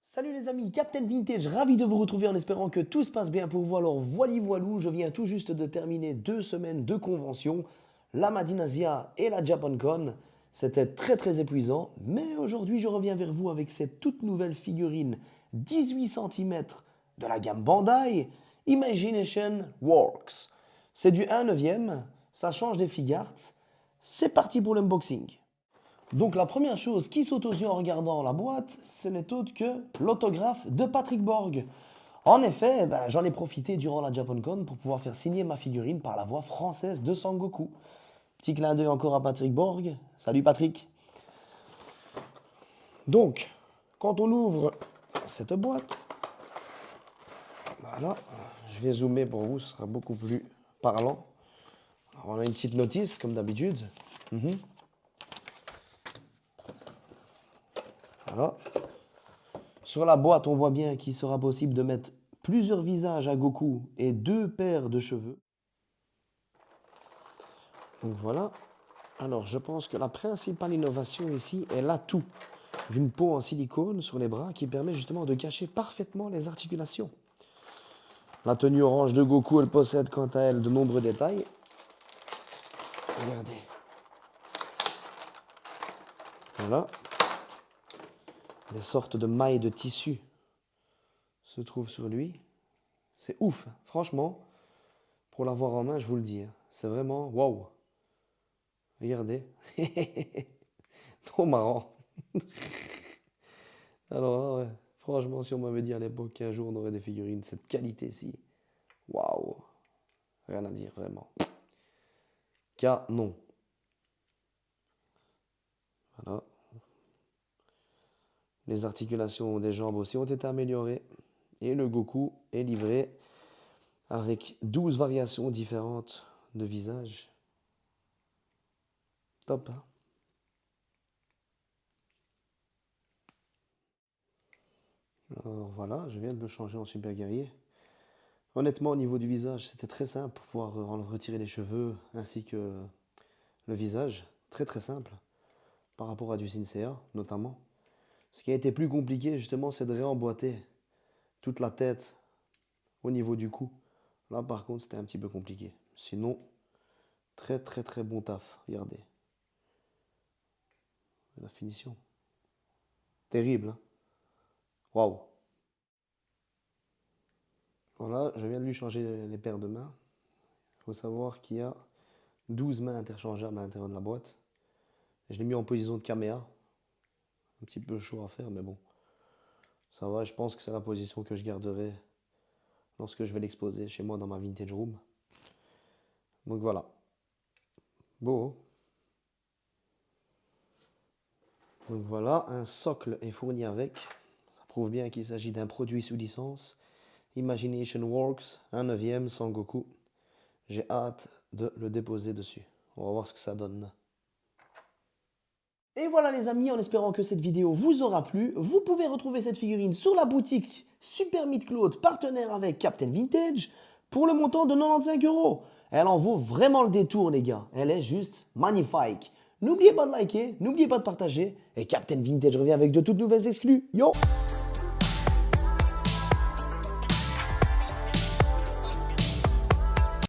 Salut les amis, Captain Vintage, ravi de vous retrouver en espérant que tout se passe bien pour vous. Alors voilou, je viens tout juste de terminer 2 semaines de convention, la Madinasia et la JapanCon. C'était très épuisant, mais aujourd'hui je reviens vers vous avec cette toute nouvelle figurine 18 cm de la gamme Bandai, Imagination Works. C'est du 1/9, ça change des figures. C'est parti pour l'unboxing. Donc la première chose qui saute aux yeux en regardant la boîte, ce n'est autre que l'autographe de Patrick Borg. En effet, j'en ai profité durant la JapanCon pour pouvoir faire signer ma figurine par la voix française de Sangoku. Petit clin d'œil encore à Patrick Borg. Salut Patrick. Donc, quand on ouvre cette boîte, voilà, je vais zoomer pour vous, ce sera beaucoup plus parlant. Alors, on a une petite notice comme d'habitude. Voilà. Sur la boîte, on voit bien qu'il sera possible de mettre plusieurs visages à Goku et 2 paires de cheveux. Donc voilà. Alors, je pense que la principale innovation ici est l'atout d'une peau en silicone sur les bras qui permet justement de cacher parfaitement les articulations. La tenue orange de Goku, elle possède quant à elle de nombreux détails. Regardez. Voilà. Des sortes de mailles de tissu se trouvent sur lui. C'est ouf, hein. Franchement, pour l'avoir en main, je vous le dis, hein, c'est vraiment waouh. Regardez. Trop marrant. Alors là, ouais, franchement, si on m'avait dit à l'époque qu'un jour on aurait des figurines de cette qualité-ci, waouh. Rien à dire, vraiment. Canon. Voilà. Les articulations des jambes aussi ont été améliorées. Et le Goku est livré avec 12 variations différentes de visage. Top, hein? Alors voilà, je viens de le changer en super guerrier. Honnêtement, au niveau du visage, c'était très simple pour pouvoir retirer les cheveux ainsi que le visage. Très simple par rapport à du Senseiya notamment. Ce qui a été plus compliqué justement, c'est de réemboîter toute la tête au niveau du cou. Là par contre, c'était un petit peu compliqué. Sinon, très bon taf. Regardez. La finition. Terrible, hein? Waouh. Voilà, je viens de lui changer les paires de mains. Il faut savoir qu'il y a 12 mains interchangeables à l'intérieur de la boîte. Je l'ai mis en position de caméra. Un petit peu chaud à faire, mais bon. Ça va, je pense que c'est la position que je garderai lorsque je vais l'exposer chez moi dans ma vintage room. Donc voilà. Beau, hein? Donc voilà, un socle est fourni avec. Ça prouve bien qu'il s'agit d'un produit sous licence. Imagination Works, 1/9 Sangoku. J'ai hâte de le déposer dessus. On va voir ce que ça donne. Et voilà les amis, en espérant que cette vidéo vous aura plu, vous pouvez retrouver cette figurine sur la boutique Super Meat Cloth, partenaire avec Captain Vintage, pour le montant de 95 €. Elle en vaut vraiment le détour les gars, elle est juste magnifique. N'oubliez pas de liker, n'oubliez pas de partager, et Captain Vintage revient avec de toutes nouvelles exclus. Yo!